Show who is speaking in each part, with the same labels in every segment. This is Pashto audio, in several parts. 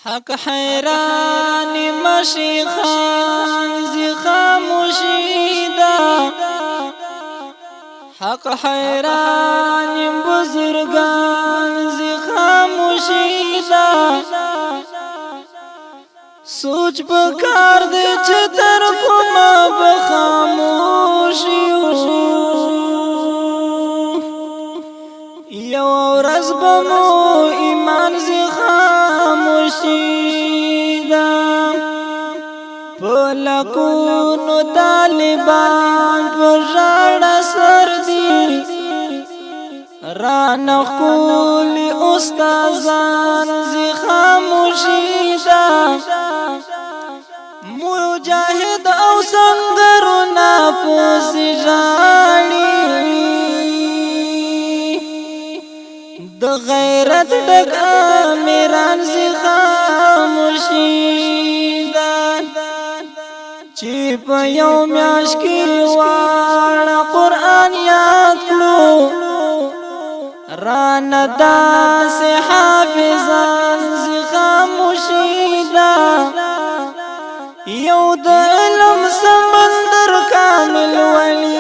Speaker 1: حق حیران مشیخان زی خاموشی دا حق حیران بزرگان زی خاموشی دا سوچ پکار دے چتر کما بخاموشی یو ورځ بمو ایمان زی خاموشی دا پلکونو طالبان پر ژړا سر دی رانخ کولی استازان زی خاموشی دا مجاهد او سنگرنا پوسی ژاړي د غیرت ډک امیران زی خاموشی دا چې په یو میاشت کې واړه قرآن یاد کړو رانه داسې حافظان زی خاموشی دا یو د علم سمندر کامل ولی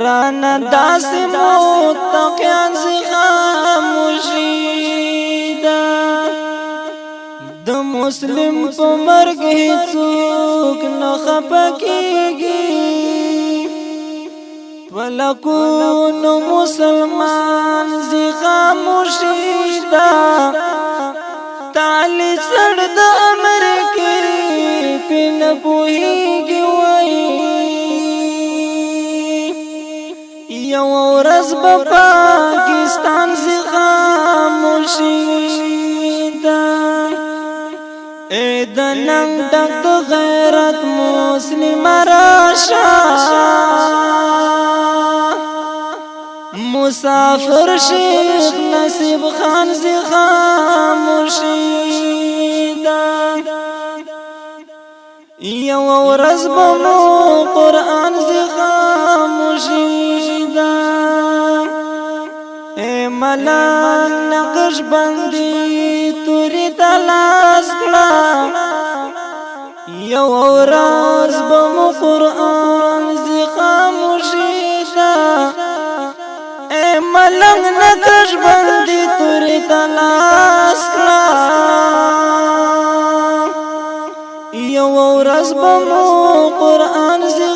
Speaker 1: رانا داسې متقیان زی خاموشی دا د مسلم په مرګ هیڅوک نه خفه کیږي ولکونو مسلمان زی خاموشی دا تعالی سړ د امریکې پن پوهیږي وایي یو ورځ به پاکستان زی خاموشی دا اے د ننګ ډک د غیرت مسلم راشه مسافر شیخ نصیب خان زی خاموشی دا یو ورځ بمو قرآن زی خاموشی دا اے ملان نقش بندی توری تلاس کلا یو ورځ بمو قرآن زی خاموشی دا اے ملنگ نقش بندی توری تلاس کلا یو ورځ بمو قرآن زی